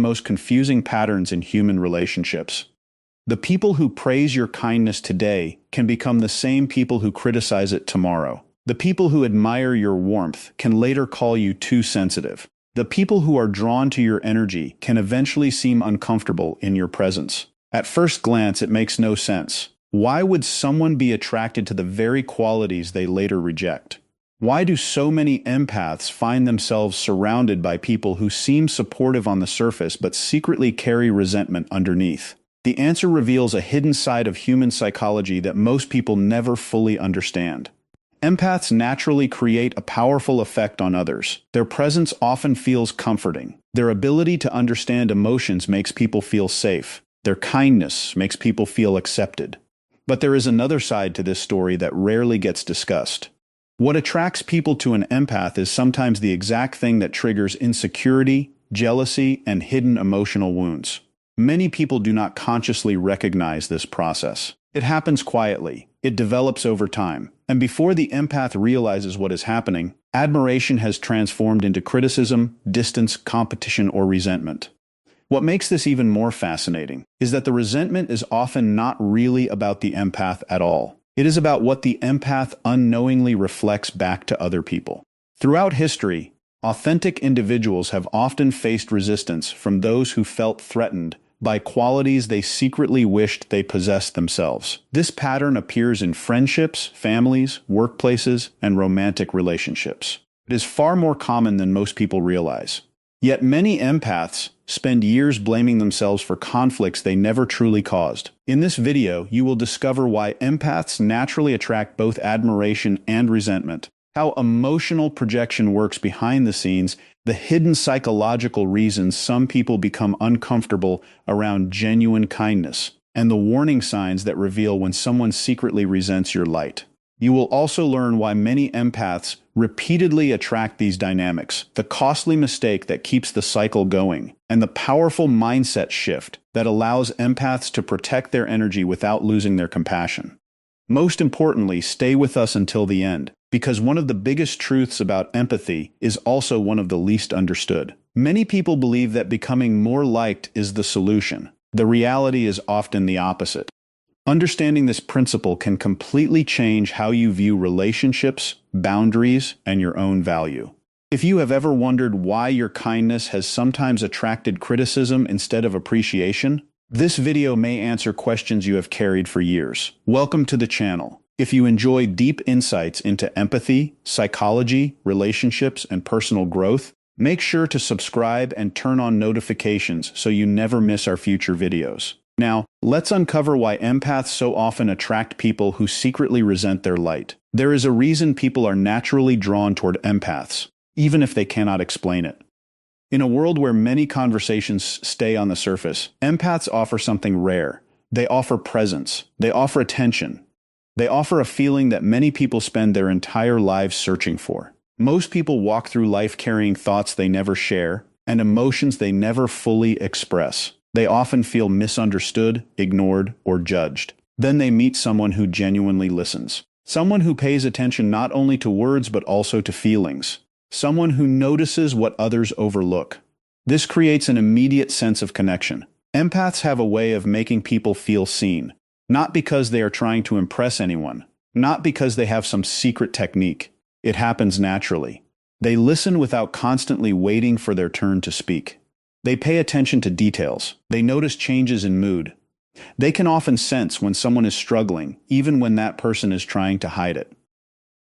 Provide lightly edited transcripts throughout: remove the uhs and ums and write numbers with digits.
most confusing patterns in human relationships. The people who praise your kindness today can become the same people who criticize it tomorrow. The people who admire your warmth can later call you too sensitive. The people who are drawn to your energy can eventually seem uncomfortable in your presence. At first glance, it makes no sense. Why would someone be attracted to the very qualities they later reject? Why do so many empaths find themselves surrounded by people who seem supportive on the surface but secretly carry resentment underneath? The answer reveals a hidden side of human psychology that most people never fully understand. Empaths naturally create a powerful effect on others. Their presence often feels comforting. Their ability to understand emotions makes people feel safe. Their kindness makes people feel accepted. But there is another side to this story that rarely gets discussed. What attracts people to an empath is sometimes the exact thing that triggers insecurity, jealousy, and hidden emotional wounds. Many people do not consciously recognize this process. It happens quietly. It develops over time. And before the empath realizes what is happening, admiration has transformed into criticism, distance, competition, or resentment. What makes this even more fascinating is that the resentment is often not really about the empath at all. It is about what the empath unknowingly reflects back to other people. Throughout history, authentic individuals have often faced resistance from those who felt threatened by qualities they secretly wished they possessed themselves. This pattern appears in friendships, families, workplaces, and romantic relationships. It is far more common than most people realize. Yet many empaths spend years blaming themselves for conflicts they never truly caused. In this video, you will discover why empaths naturally attract both admiration and resentment, how emotional projection works behind the scenes, the hidden psychological reasons some people become uncomfortable around genuine kindness, and the warning signs that reveal when someone secretly resents your light. You will also learn why many empaths repeatedly attract these dynamics, the costly mistake that keeps the cycle going, and the powerful mindset shift that allows empaths to protect their energy without losing their compassion. Most importantly, stay with us until the end, because one of the biggest truths about empathy is also one of the least understood. Many people believe that becoming more liked is the solution. The reality is often the opposite. Understanding this principle can completely change how you view relationships, boundaries, and your own value. If you have ever wondered why your kindness has sometimes attracted criticism instead of appreciation, this video may answer questions you have carried for years. Welcome to the channel. If you enjoy deep insights into empathy, psychology, relationships, and personal growth, make sure to subscribe and turn on notifications so you never miss our future videos. Now, let's uncover why empaths so often attract people who secretly resent their light. There is a reason people are naturally drawn toward empaths, even if they cannot explain it. In a world where many conversations stay on the surface, empaths offer something rare. They offer presence. They offer attention. They offer a feeling that many people spend their entire lives searching for. Most people walk through life carrying thoughts they never share and emotions they never fully express. They often feel misunderstood, ignored, or judged. Then they meet someone who genuinely listens. Someone who pays attention not only to words but also to feelings. Someone who notices what others overlook. This creates an immediate sense of connection. Empaths have a way of making people feel seen, not because they are trying to impress anyone, not because they have some secret technique. It happens naturally. They listen without constantly waiting for their turn to speak. They pay attention to details. They notice changes in mood. They can often sense when someone is struggling, even when that person is trying to hide it.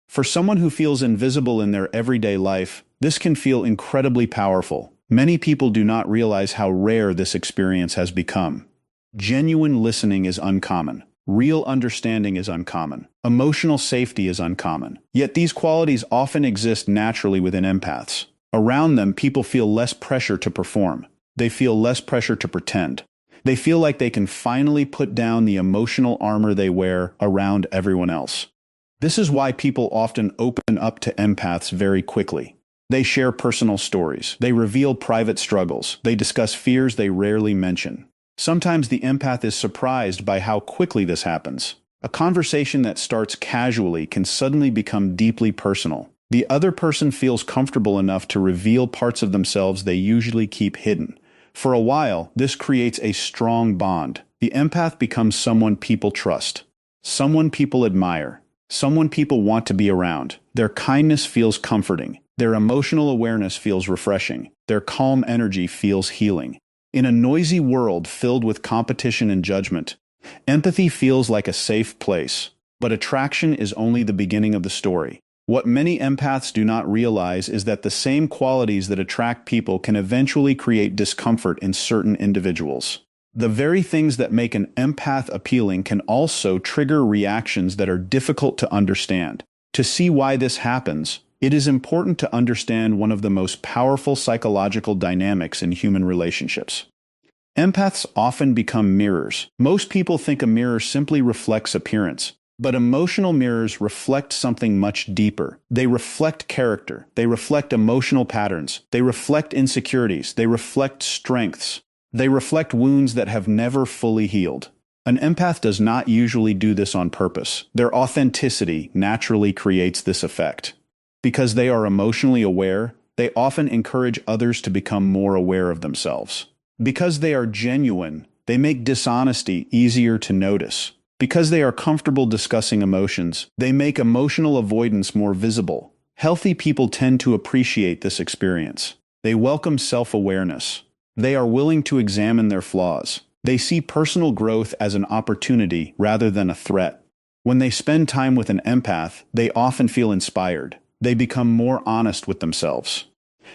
For someone who feels invisible in their everyday life, this can feel incredibly powerful. Many people do not realize how rare this experience has become. Genuine listening is uncommon. Real understanding is uncommon. Emotional safety is uncommon. Yet these qualities often exist naturally within empaths. Around them, people feel less pressure to perform. They feel less pressure to pretend. They feel like they can finally put down the emotional armor they wear around everyone else. This is why people often open up to empaths very quickly. They share personal stories. They reveal private struggles. They discuss fears they rarely mention. Sometimes the empath is surprised by how quickly this happens. A conversation that starts casually can suddenly become deeply personal. The other person feels comfortable enough to reveal parts of themselves they usually keep hidden, For a while, this creates a strong bond. The empath becomes someone people trust, someone people admire, someone people want to be around. Their kindness feels comforting. Their emotional awareness feels refreshing. Their calm energy feels healing. In a noisy world filled with competition and judgment, empathy feels like a safe place. But attraction is only the beginning of the story. What many empaths do not realize is that the same qualities that attract people can eventually create discomfort in certain individuals. The very things that make an empath appealing can also trigger reactions that are difficult to understand. To see why this happens, it is important to understand one of the most powerful psychological dynamics in human relationships. Empaths often become mirrors. Most people think a mirror simply reflects appearance. But emotional mirrors reflect something much deeper. They reflect character. They reflect emotional patterns. They reflect insecurities. They reflect strengths. They reflect wounds that have never fully healed. An empath does not usually do this on purpose. Their authenticity naturally creates this effect. Because they are emotionally aware, they often encourage others to become more aware of themselves. Because they are genuine, they make dishonesty easier to notice. Because they are comfortable discussing emotions, they make emotional avoidance more visible. Healthy people tend to appreciate this experience. They welcome self-awareness. They are willing to examine their flaws. They see personal growth as an opportunity rather than a threat. When they spend time with an empath, they often feel inspired. They become more honest with themselves.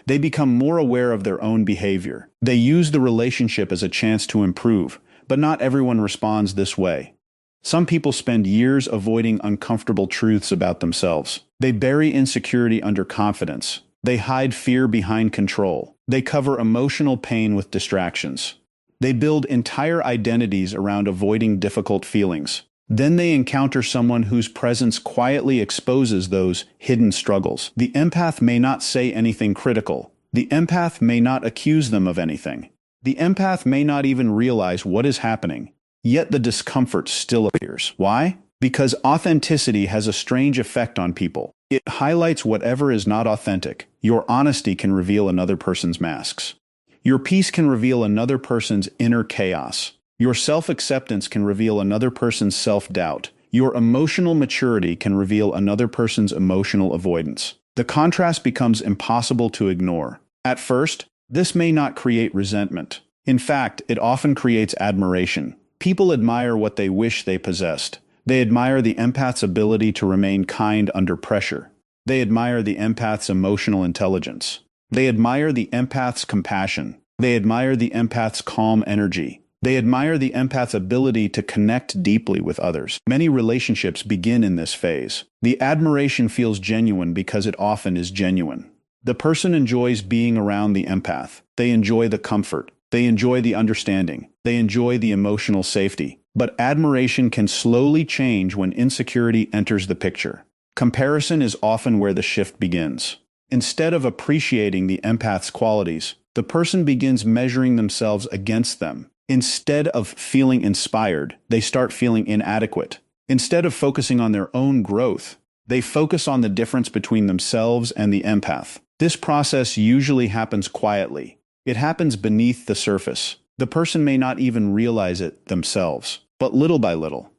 They become more aware of their own behavior. They use the relationship as a chance to improve, but not everyone responds this way. Some people spend years avoiding uncomfortable truths about themselves. They bury insecurity under confidence. They hide fear behind control. They cover emotional pain with distractions. They build entire identities around avoiding difficult feelings. Then they encounter someone whose presence quietly exposes those hidden struggles. The empath may not say anything critical. The empath may not accuse them of anything. The empath may not even realize what is happening. Yet the discomfort still appears. Why? Because authenticity has a strange effect on people. It highlights whatever is not authentic. Your honesty can reveal another person's masks. Your peace can reveal another person's inner chaos. Your self-acceptance can reveal another person's self-doubt. Your emotional maturity can reveal another person's emotional avoidance. The contrast becomes impossible to ignore. At first, this may not create resentment. In fact, it often creates admiration. People admire what they wish they possessed. They admire the empath's ability to remain kind under pressure. They admire the empath's emotional intelligence. They admire the empath's compassion. They admire the empath's calm energy. They admire the empath's ability to connect deeply with others. Many relationships begin in this phase. The admiration feels genuine because it often is genuine. The person enjoys being around the empath. They enjoy the comfort. They enjoy the understanding. They enjoy the emotional safety. But admiration can slowly change when insecurity enters the picture. Comparison is often where the shift begins. Instead of appreciating the empath's qualities, the person begins measuring themselves against them. Instead of feeling inspired, they start feeling inadequate. Instead of focusing on their own growth, they focus on the difference between themselves and the empath. This process usually happens quietly. It happens beneath the surface. The person may not even realize it themselves, but little by little.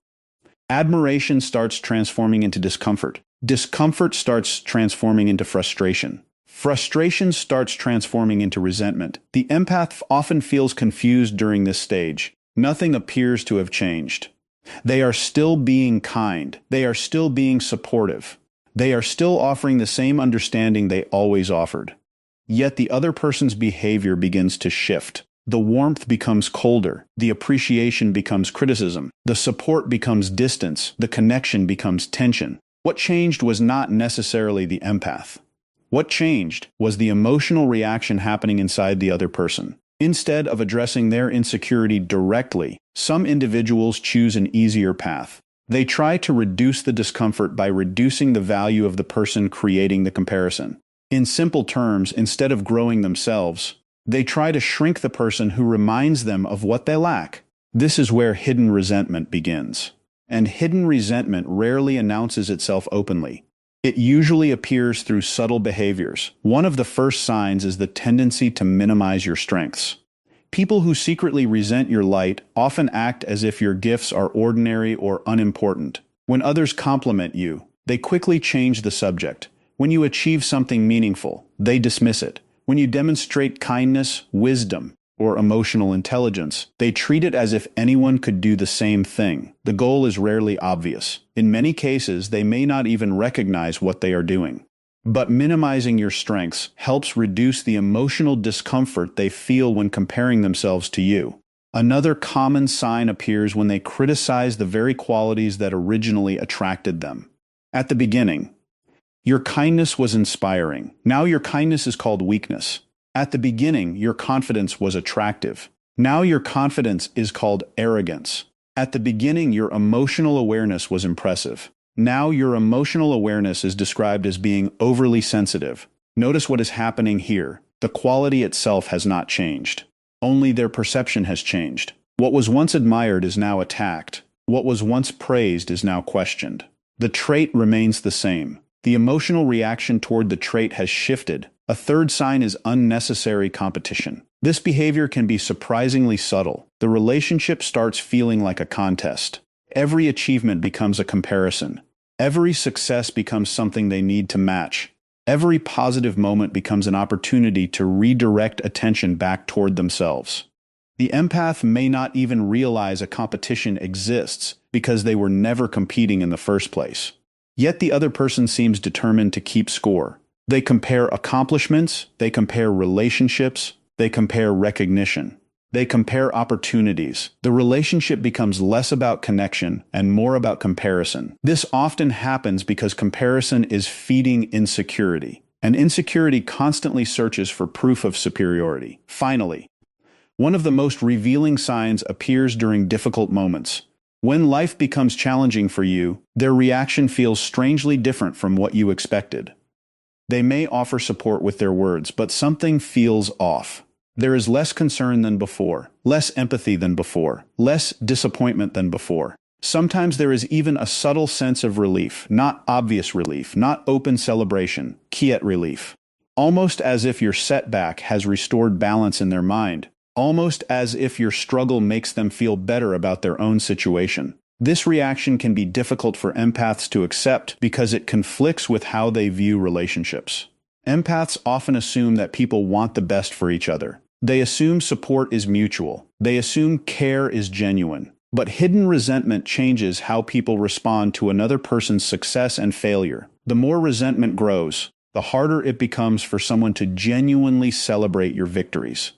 Admiration starts transforming into discomfort. Discomfort starts transforming into frustration. Frustration starts transforming into resentment. The empath often feels confused during this stage. Nothing appears to have changed. They are still being kind. They are still being supportive. They are still offering the same understanding they always offered. Yet the other person's behavior begins to shift. The warmth becomes colder. The appreciation becomes criticism. The support becomes distance. The connection becomes tension. What changed was not necessarily the empath. What changed was the emotional reaction happening inside the other person. Instead of addressing their insecurity directly, some individuals choose an easier path. They try to reduce the discomfort by reducing the value of the person creating the comparison. In simple terms, instead of growing themselves, they try to shrink the person who reminds them of what they lack. This is where hidden resentment begins. And hidden resentment rarely announces itself openly. It usually appears through subtle behaviors. One of the first signs is the tendency to minimize your strengths. People who secretly resent your light often act as if your gifts are ordinary or unimportant. When others compliment you, they quickly change the subject. When you achieve something meaningful, they dismiss it. When you demonstrate kindness, wisdom, or emotional intelligence, they treat it as if anyone could do the same thing. The goal is rarely obvious. In many cases, they may not even recognize what they are doing. But minimizing your strengths helps reduce the emotional discomfort they feel when comparing themselves to you. Another common sign appears when they criticize the very qualities that originally attracted them. At the beginning, your kindness was inspiring. Now your kindness is called weakness. At the beginning, your confidence was attractive. Now your confidence is called arrogance. At the beginning, your emotional awareness was impressive. Now your emotional awareness is described as being overly sensitive. Notice what is happening here. The quality itself has not changed. Only their perception has changed. What was once admired is now attacked. What was once praised is now questioned. The trait remains the same. The emotional reaction toward the trait has shifted. A third sign is unnecessary competition. This behavior can be surprisingly subtle. The relationship starts feeling like a contest. Every achievement becomes a comparison. Every success becomes something they need to match. Every positive moment becomes an opportunity to redirect attention back toward themselves. The empath may not even realize a competition exists because they were never competing in the first place. Yet the other person seems determined to keep score. They compare accomplishments, they compare relationships, they compare recognition. They compare opportunities. The relationship becomes less about connection and more about comparison. This often happens because comparison is feeding insecurity, and insecurity constantly searches for proof of superiority. Finally, one of the most revealing signs appears during difficult moments. When life becomes challenging for you, their reaction feels strangely different from what you expected. They may offer support with their words, but something feels off. There is less concern than before, less empathy than before, less disappointment than before. Sometimes there is even a subtle sense of relief, not obvious relief, not open celebration, quiet relief. Almost as if your setback has restored balance in their mind, almost as if your struggle makes them feel better about their own situation. This reaction can be difficult for empaths to accept because it conflicts with how they view relationships. Empaths often assume that people want the best for each other. They assume support is mutual. They assume care is genuine. But hidden resentment changes how people respond to another person's success and failure. The more resentment grows, the harder it becomes for someone to genuinely celebrate your victories.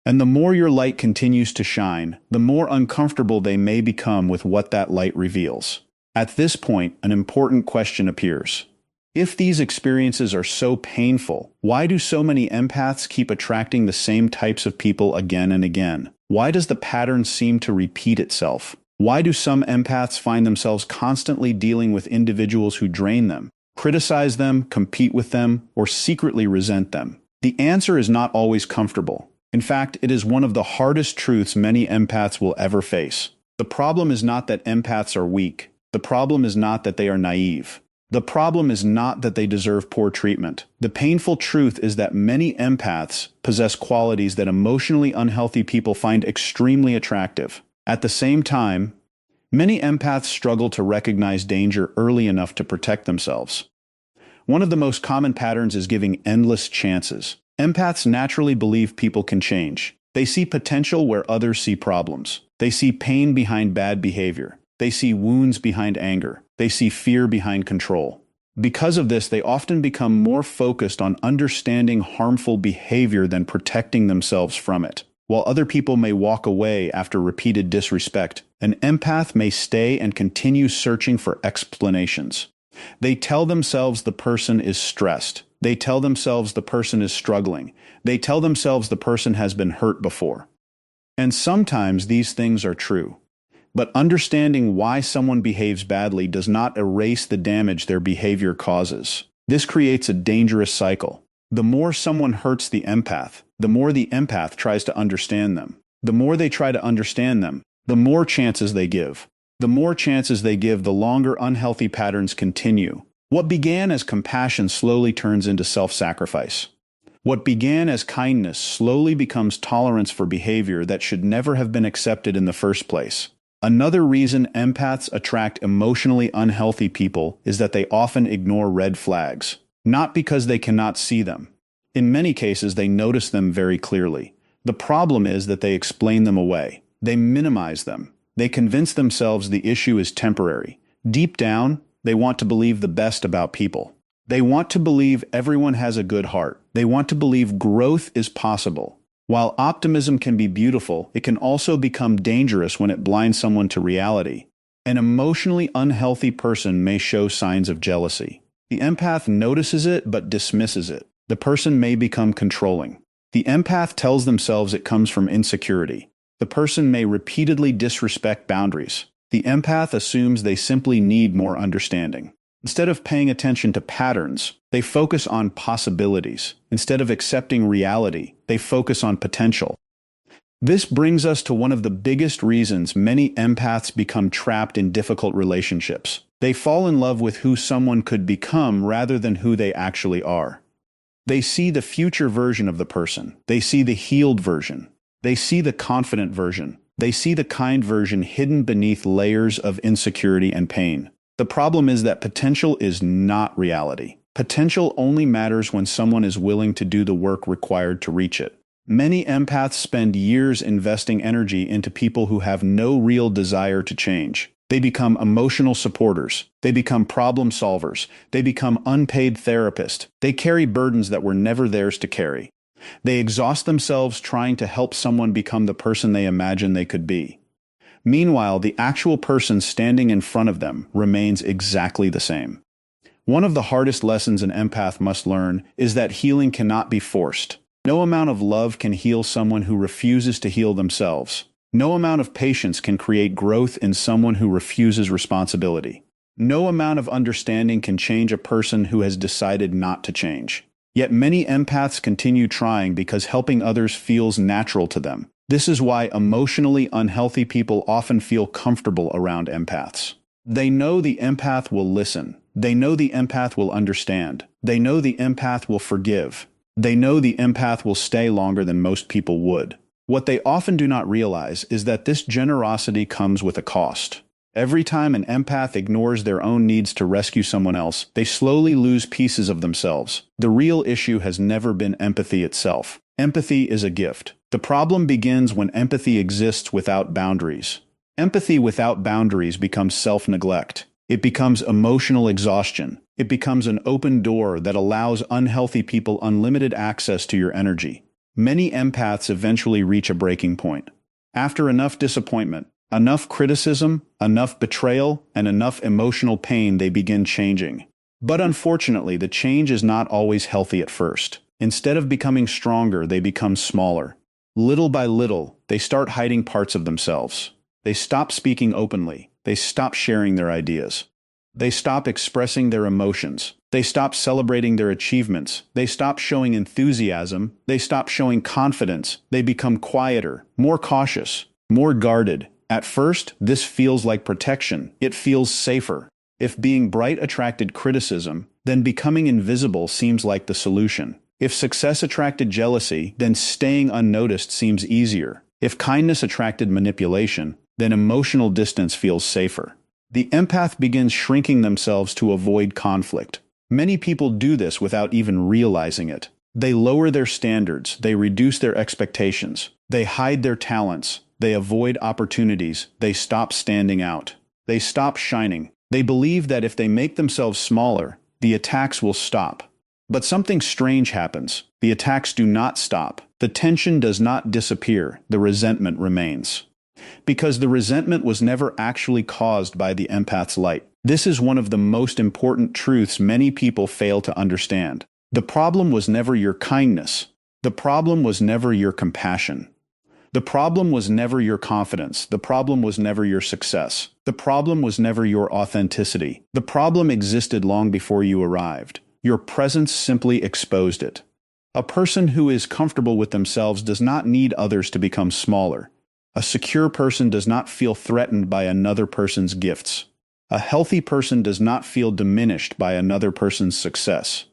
And the more your light continues to shine, the more uncomfortable they may become with what that light reveals. At this point, an important question appears. If these experiences are so painful, why do so many empaths keep attracting the same types of people again and again? Why does the pattern seem to repeat itself? Why do some empaths find themselves constantly dealing with individuals who drain them, criticize them, compete with them, or secretly resent them? The answer is not always comfortable. In fact, it is one of the hardest truths many empaths will ever face. The problem is not that empaths are weak. The problem is not that they are naive. The problem is not that they deserve poor treatment. The painful truth is that many empaths possess qualities that emotionally unhealthy people find extremely attractive. At the same time, many empaths struggle to recognize danger early enough to protect themselves. One of the most common patterns is giving endless chances. Empaths naturally believe people can change. They see potential where others see problems. They see pain behind bad behavior. They see wounds behind anger. They see fear behind control. Because of this, they often become more focused on understanding harmful behavior than protecting themselves from it. While other people may walk away after repeated disrespect, an empath may stay and continue searching for explanations. They tell themselves the person is stressed. They tell themselves the person is struggling. They tell themselves the person has been hurt before. And sometimes these things are true. But understanding why someone behaves badly does not erase the damage their behavior causes. This creates a dangerous cycle. The more someone hurts the empath, the more the empath tries to understand them. The more they try to understand them, the more chances they give. The more chances they give, the longer unhealthy patterns continue. What began as compassion slowly turns into self-sacrifice. What began as kindness slowly becomes tolerance for behavior that should never have been accepted in the first place. Another reason empaths attract emotionally unhealthy people is that they often ignore red flags, not because they cannot see them. In many cases, they notice them very clearly. The problem is that they explain them away. They minimize them. They convince themselves the issue is temporary. Deep down, they want to believe the best about people. They want to believe everyone has a good heart. They want to believe growth is possible. While optimism can be beautiful, it can also become dangerous when it blinds someone to reality. An emotionally unhealthy person may show signs of jealousy. The empath notices it but dismisses it. The person may become controlling. The empath tells themselves it comes from insecurity. The person may repeatedly disrespect boundaries. The empath assumes they simply need more understanding. Instead of paying attention to patterns, they focus on possibilities. Instead of accepting reality, they focus on potential. This brings us to one of the biggest reasons many empaths become trapped in difficult relationships. They fall in love with who someone could become rather than who they actually are. They see the future version of the person. They see the healed version. They see the confident version. They see the kind version hidden beneath layers of insecurity and pain. The problem is that potential is not reality. Potential only matters when someone is willing to do the work required to reach it. Many empaths spend years investing energy into people who have no real desire to change. They become emotional supporters. They become problem solvers. They become unpaid therapists. They carry burdens that were never theirs to carry. They exhaust themselves trying to help someone become the person they imagine they could be. Meanwhile, the actual person standing in front of them remains exactly the same. One of the hardest lessons an empath must learn is that healing cannot be forced. No amount of love can heal someone who refuses to heal themselves. No amount of patience can create growth in someone who refuses responsibility. No amount of understanding can change a person who has decided not to change. Yet many empaths continue trying because helping others feels natural to them. This is why emotionally unhealthy people often feel comfortable around empaths. They know the empath will listen. They know the empath will understand. They know the empath will forgive. They know the empath will stay longer than most people would. What they often do not realize is that this generosity comes with a cost. Every time an empath ignores their own needs to rescue someone else, they slowly lose pieces of themselves. The real issue has never been empathy itself. Empathy is a gift. The problem begins when empathy exists without boundaries. Empathy without boundaries becomes self-neglect. It becomes emotional exhaustion. It becomes an open door that allows unhealthy people unlimited access to your energy. Many empaths eventually reach a breaking point. After enough disappointment, enough criticism, enough betrayal, and enough emotional pain, they begin changing. But unfortunately, the change is not always healthy at first. Instead of becoming stronger, they become smaller. Little by little, they start hiding parts of themselves. They stop speaking openly. They stop sharing their ideas. They stop expressing their emotions. They stop celebrating their achievements. They stop showing enthusiasm. They stop showing confidence. They become quieter, more cautious, more guarded. At first, this feels like protection. It feels safer. If being bright attracted criticism, then becoming invisible seems like the solution. If success attracted jealousy, then staying unnoticed seems easier. If kindness attracted manipulation, then emotional distance feels safer. The empath begins shrinking themselves to avoid conflict. Many people do this without even realizing it. They lower their standards. They reduce their expectations. They hide their talents. They avoid opportunities. They stop standing out. They stop shining. They believe that if they make themselves smaller, the attacks will stop. But something strange happens. The attacks do not stop. The tension does not disappear. The resentment remains. Because the resentment was never actually caused by the empath's light. This is one of the most important truths many people fail to understand. The problem was never your kindness. The problem was never your compassion. The problem was never your confidence. The problem was never your success. The problem was never your authenticity. The problem existed long before you arrived. Your presence simply exposed it. A person who is comfortable with themselves does not need others to become smaller. A secure person does not feel threatened by another person's gifts. A healthy person does not feel diminished by another person's success.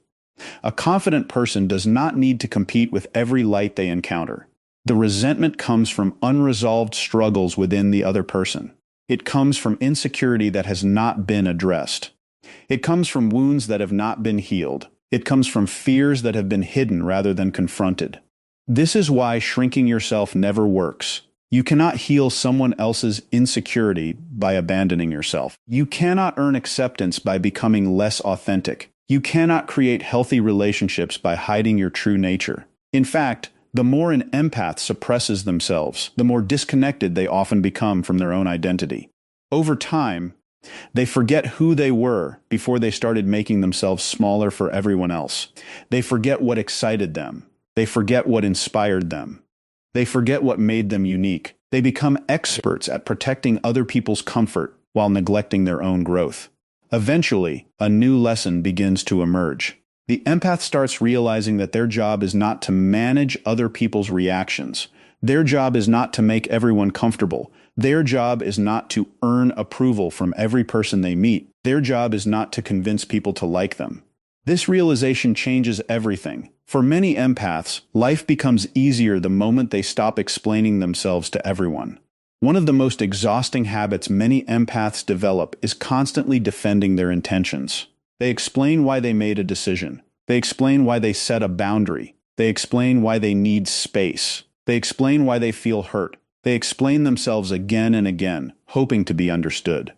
A confident person does not need to compete with every light they encounter. The resentment comes from unresolved struggles within the other person. It comes from insecurity that has not been addressed. It comes from wounds that have not been healed. It comes from fears that have been hidden rather than confronted. This is why shrinking yourself never works. You cannot heal someone else's insecurity by abandoning yourself. You cannot earn acceptance by becoming less authentic. You cannot create healthy relationships by hiding your true nature. In fact, the more an empath suppresses themselves, the more disconnected they often become from their own identity. Over time, they forget who they were before they started making themselves smaller for everyone else. They forget what excited them. They forget what inspired them. They forget what made them unique. They become experts at protecting other people's comfort while neglecting their own growth. Eventually, a new lesson begins to emerge. The empath starts realizing that their job is not to manage other people's reactions. Their job is not to make everyone comfortable. Their job is not to earn approval from every person they meet. Their job is not to convince people to like them. This realization changes everything. For many empaths, life becomes easier the moment they stop explaining themselves to everyone. One of the most exhausting habits many empaths develop is constantly defending their intentions. They explain why they made a decision. They explain why they set a boundary. They explain why they need space. They explain why they feel hurt. They explain themselves again and again, hoping to be understood.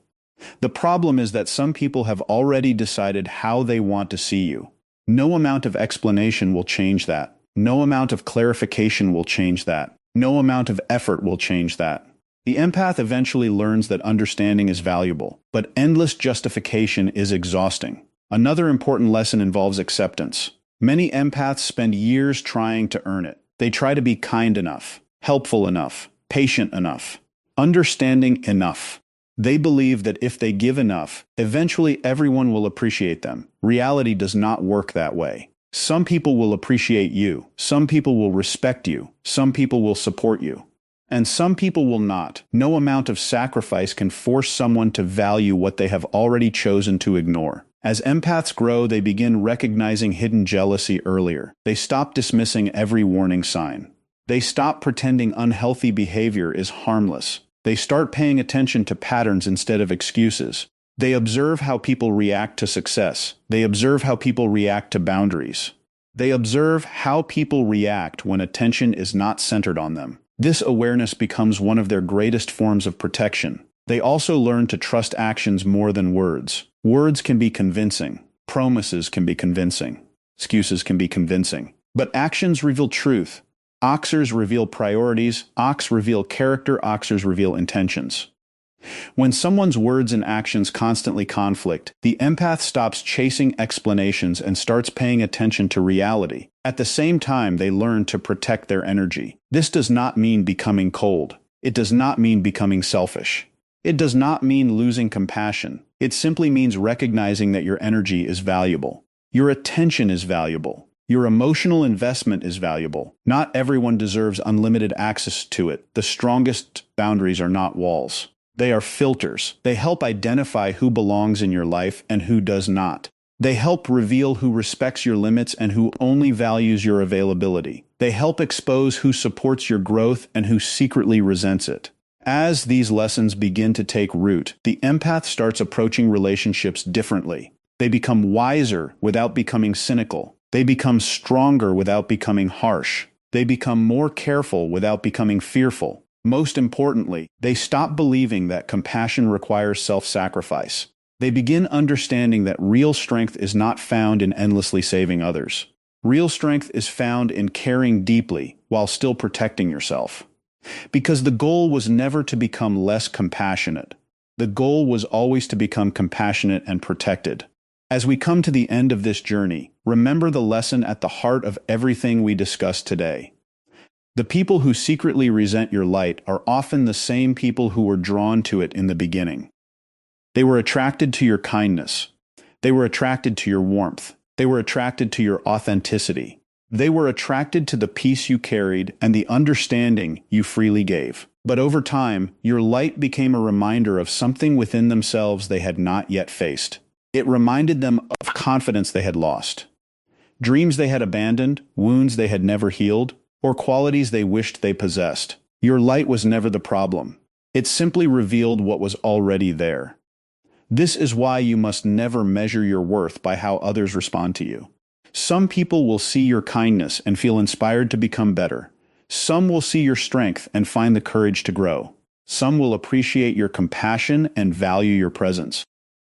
The problem is that some people have already decided how they want to see you. No amount of explanation will change that. No amount of clarification will change that. No amount of effort will change that. The empath eventually learns that understanding is valuable, but endless justification is exhausting. Another important lesson involves acceptance. Many empaths spend years trying to earn it. They try to be kind enough, helpful enough, patient enough, understanding enough. They believe that if they give enough, eventually everyone will appreciate them. Reality does not work that way. Some people will appreciate you. Some people will respect you. Some people will support you. And some people will not. No amount of sacrifice can force someone to value what they have already chosen to ignore. As empaths grow, they begin recognizing hidden jealousy earlier. They stop dismissing every warning sign. They stop pretending unhealthy behavior is harmless. They start paying attention to patterns instead of excuses. They observe how people react to success. They observe how people react to boundaries. They observe how people react when attention is not centered on them. This awareness becomes one of their greatest forms of protection. They also learn to trust actions more than words. Words can be convincing. Promises can be convincing. Excuses can be convincing. But actions reveal truth. Oxers reveal priorities. Ox reveal character. Oxers reveal intentions. When someone's words and actions constantly conflict, the empath stops chasing explanations and starts paying attention to reality. At the same time, they learn to protect their energy. This does not mean becoming cold. It does not mean becoming selfish. It does not mean losing compassion. It simply means recognizing that your energy is valuable. Your attention is valuable. Your emotional investment is valuable. Not everyone deserves unlimited access to it. The strongest boundaries are not walls. They are filters. They help identify who belongs in your life and who does not. They help reveal who respects your limits and who only values your availability. They help expose who supports your growth and who secretly resents it. As these lessons begin to take root, the empath starts approaching relationships differently. They become wiser without becoming cynical. They become stronger without becoming harsh. They become more careful without becoming fearful. Most importantly, they stop believing that compassion requires self-sacrifice. They begin understanding that real strength is not found in endlessly saving others. Real strength is found in caring deeply while still protecting yourself. Because the goal was never to become less compassionate. The goal was always to become compassionate and protected. As we come to the end of this journey, remember the lesson at the heart of everything we discussed today. The people who secretly resent your light are often the same people who were drawn to it in the beginning. They were attracted to your kindness. They were attracted to your warmth. They were attracted to your authenticity. They were attracted to the peace you carried and the understanding you freely gave. But over time, your light became a reminder of something within themselves they had not yet faced. It reminded them of confidence they had lost. dreams they had abandoned, wounds they had never healed, or qualities they wished they possessed. Your light was never the problem. It simply revealed what was already there. This is why you must never measure your worth by how others respond to you. Some people will see your kindness and feel inspired to become better. Some will see your strength and find the courage to grow. Some will appreciate your compassion and value your presence.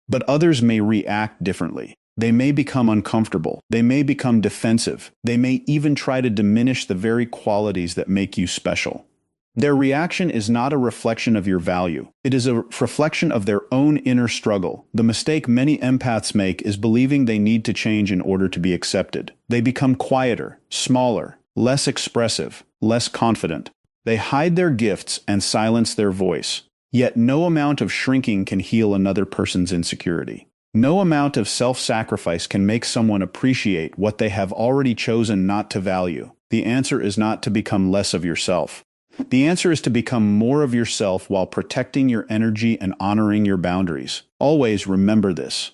But others may react differently. They may become uncomfortable. They may become defensive. They may even try to diminish the very qualities that make you special. Their reaction is not a reflection of your value. It is a reflection of their own inner struggle. The mistake many empaths make is believing they need to change in order to be accepted. They become quieter, smaller, less expressive, less confident. They hide their gifts and silence their voice. Yet no amount of shrinking can heal another person's insecurity. No amount of self-sacrifice can make someone appreciate what they have already chosen not to value. The answer is not to become less of yourself. The answer is to become more of yourself while protecting your energy and honoring your boundaries. Always remember this.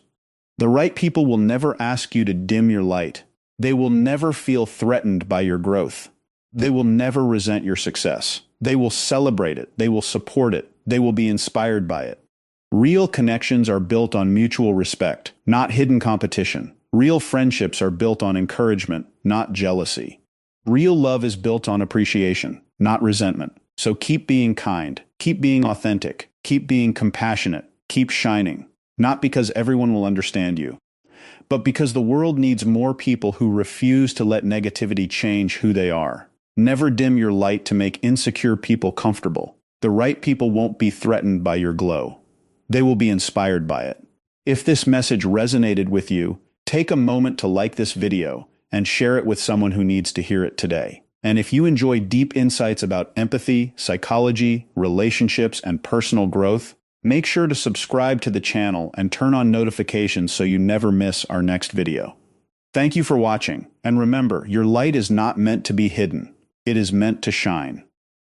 The right people will never ask you to dim your light. They will never feel threatened by your growth. They will never resent your success. They will celebrate it. They will support it. They will be inspired by it. Real connections are built on mutual respect, not hidden competition. Real friendships are built on encouragement, not jealousy. Real love is built on appreciation, not resentment. So keep being kind, keep being authentic, keep being compassionate, keep shining. Not because everyone will understand you, but because the world needs more people who refuse to let negativity change who they are. Never dim your light to make insecure people comfortable. The right people won't be threatened by your glow. They will be inspired by it. If this message resonated with you, take a moment to like this video and share it with someone who needs to hear it today. And if you enjoy deep insights about empathy, psychology, relationships, and personal growth, make sure to subscribe to the channel and turn on notifications so you never miss our next video. Thank you for watching, and remember, your light is not meant to be hidden. It is meant to shine.